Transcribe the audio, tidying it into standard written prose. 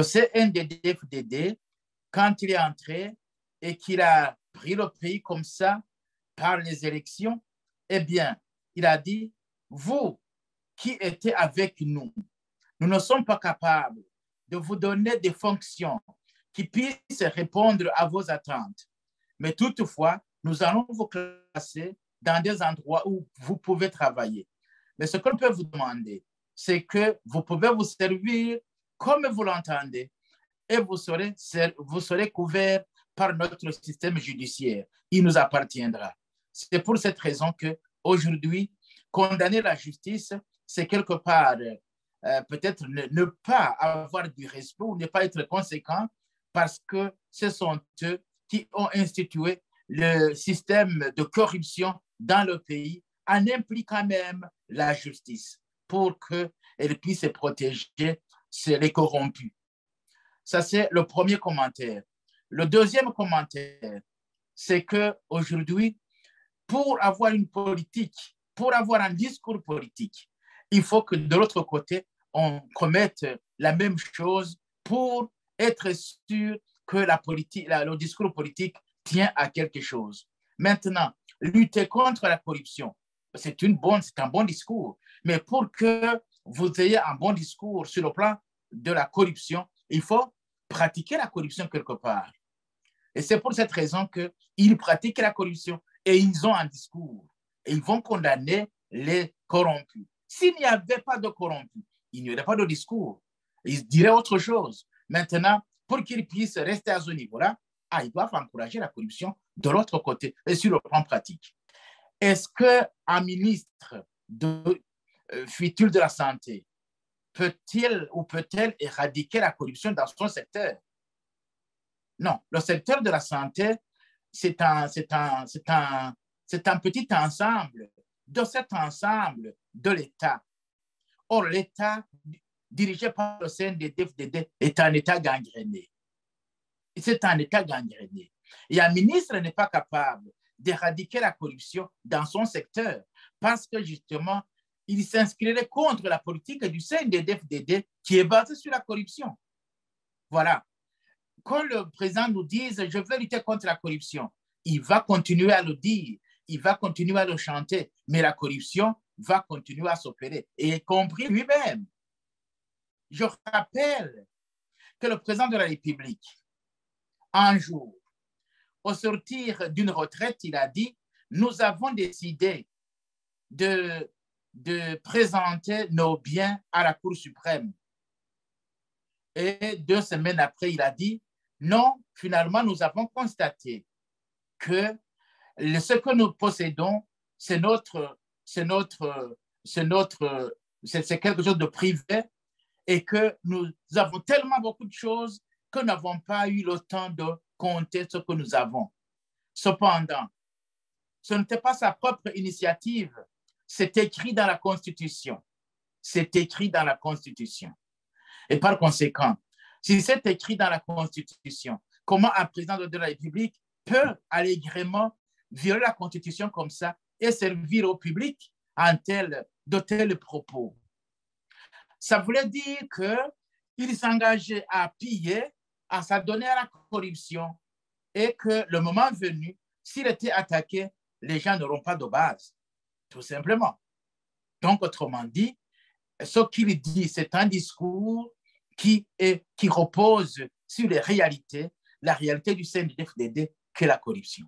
CNDD-FDD, quand il est entré et qu'il a pris le pays comme ça par les élections, eh bien, il a dit, vous qui étiez avec nous, nous ne sommes pas capables de vous donner des fonctions qui puissent répondre à vos attentes. Mais toutefois, nous allons vous classer dans des endroits où vous pouvez travailler. Mais ce qu'on peut vous demander, c'est que vous pouvez vous servir comme vous l'entendez et vous serez couvert par notre système judiciaire. Il nous appartiendra. C'est pour cette raison qu'aujourd'hui, condamner la justice, c'est quelque part peut-être ne pas avoir du respect ou ne pas être conséquent parce que ce sont eux qui ont institué le système de corruption dans le pays en impliquant même la justice pour qu'elle puisse protéger les corrompus. Ça, c'est le premier commentaire. Le deuxième commentaire, c'est qu'aujourd'hui, pour avoir une politique, pour avoir un discours politique, il faut que de l'autre côté, on commette la même chose pour être sûr que le discours politique tient à quelque chose. Maintenant, lutter contre la corruption, c'est un bon discours, mais pour que vous ayez un bon discours sur le plan de la corruption, il faut pratiquer la corruption quelque part. Et c'est pour cette raison qu'ils pratiquent la corruption et ils ont un discours. Et ils vont condamner les corrompus. S'il n'y avait pas de corrompus, il n'y aurait pas de discours. Ils diraient autre chose. Maintenant, pour qu'ils puissent rester à ce niveau-là, ils doivent encourager la corruption de l'autre côté et sur le plan pratique. Est-ce qu'un ministre futur de la Santé peut-il ou peut-elle éradiquer la corruption dans son secteur? Non, le secteur de la santé, c'est un petit ensemble. De cet ensemble de l'État. Or, l'État dirigé par le CNDD-FDD est un État gangréné. C'est un État gangréné. Et un ministre n'est pas capable d'éradiquer la corruption dans son secteur parce que justement, il s'inscrirait contre la politique du CNDD-FDD qui est basée sur la corruption. Voilà. Quand le président nous dise « je veux lutter contre la corruption », il va continuer à le dire, il va continuer à le chanter, mais la corruption va continuer à s'opérer, et y compris lui-même. Je rappelle que le président de la République, un jour, au sortir d'une retraite, il a dit « nous avons décidé de présenter nos biens à la Cour suprême ». Et 2 semaines après, il a dit « non, finalement, nous avons constaté que ce que nous possédons, c'est quelque chose de privé et que nous avons tellement beaucoup de choses que nous n'avons pas eu le temps de compter ce que nous avons. Cependant, ce n'était pas sa propre initiative, c'est écrit dans la Constitution. C'est écrit dans la Constitution. Et par conséquent, si c'est écrit dans la Constitution, comment un président de la République peut allègrement violer la Constitution comme ça et servir au public de tels propos? Ça voulait dire qu'il s'engageait à piller, à s'adonner à la corruption et que le moment venu, s'il était attaqué, les gens n'auront pas de base, tout simplement. Donc, autrement dit, ce qu'il dit, c'est un discours qui repose sur les réalités, la réalité du CNDD-FDD, que la corruption.